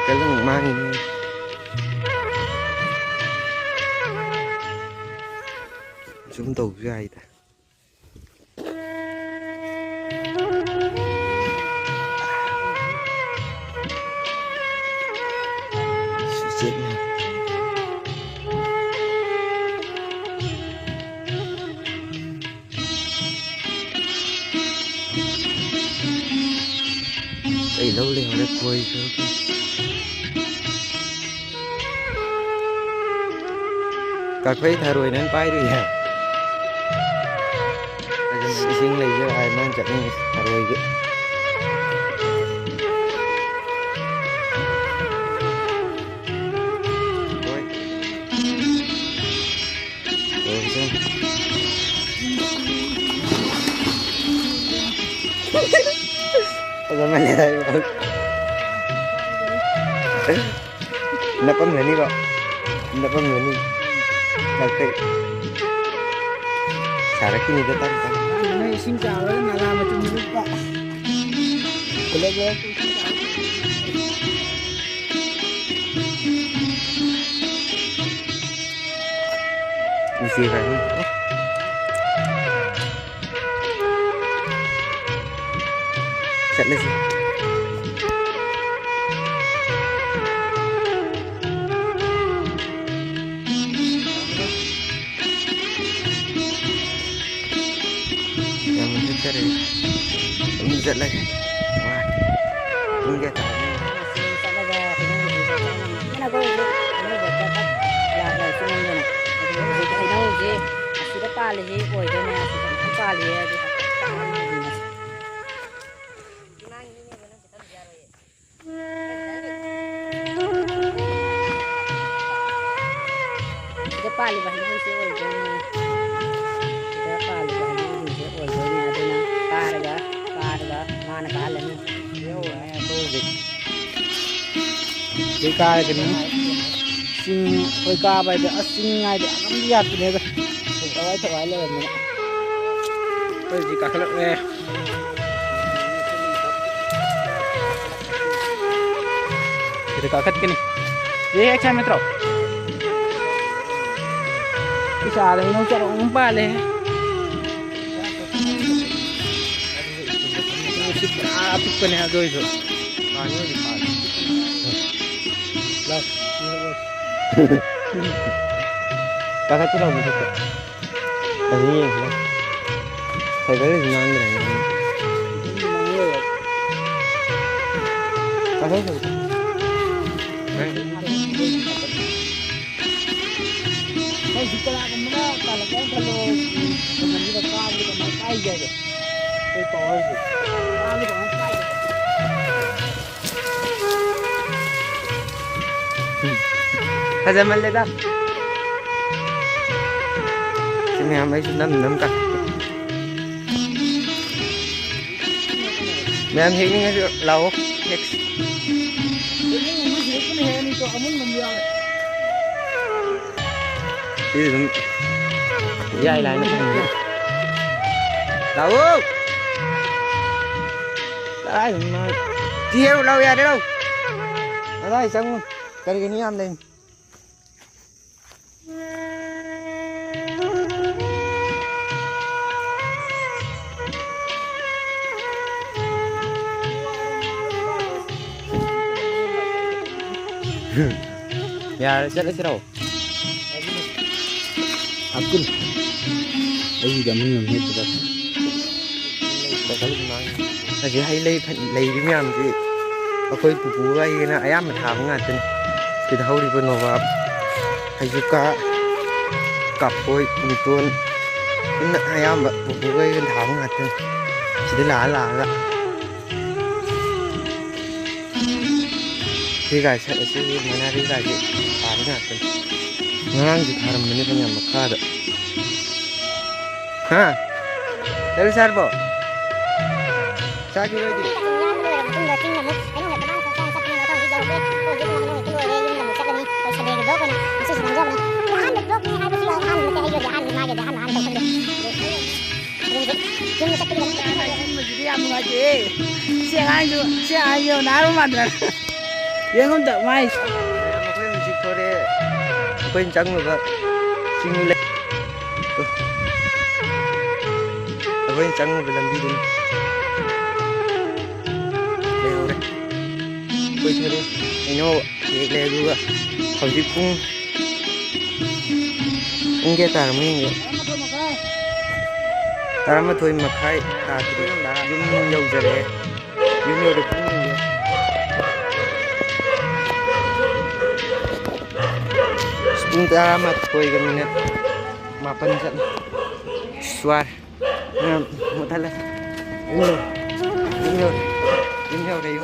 Cái lưng mang ini chúng tàu dài ta chết này đây lâu liền nó quay cơ cà phê thà rồi nên bay đi à bây giờ mình lấy cho ai mang chặt này thà rồi chứ rồi xem bây giờ mình lấy đây napa ngani kok napa ngani Oke. Cara kini datang kan. Ini sing kawal malah macam ni pak. Boleh boleh. Mesti kan. Set lagi. Ini set lagi. Wah. Ini dia tahu. Pali bahan itu sih, kita pali bahan itu sih, ada na karga, mana kalah ni, yo, tuh di karga ni, sing, apa itu, sing ada, kami lihat ni kan, tawai lewat ni, jika kalau kita kakat kini, ये अच्छा मित्रों bisa ada minum cara umpan deh musik apik kan ya do itu kayaknya di pagi lah kakak tuh mau tuh ini saya kali senang deh kakak tuh jika nak kemana kalau dengan kita kami kita makai je, kita tahu je, kami kita makai. Kaza malle dah. Sini amai senam kah? Mem ini ngasih lauk next. Ini masih pun ni tu amun membiar. Ini ya lain apa? Tahu? Ai mà chiêu lâu ra đấy đâu? Ở đây xong cái này ăn lên. Ya, saya đâu? Akun. Đây giờ mình làm hết rồi. Cái nói là chỉ hay lấy đi nhầm chị. Aku ibu gua ini ayam thang ngaten. Kita hau di penova. Hay juga kapoi mitun. Ini ayam ibu gua ini thang ngaten. Jadi lah. rigaisi asi mana rigaisi tari ngatan ngarang ji tharam mani panya makada ha dari sarbo sagi lagi Yang untuk mais. Aku yang musik sore, aku yang canggung pak, singlet. Aku yang canggung dalam bidung. Leo deh, aku sore, ini leo juga. Kau jipung, enggak taram enggak. Taram tuh yang makai, tadi jum jauh jare, jum jauh depan enggak. Sebentar amat koi ke minit mapan jan suar mau talas ini kayu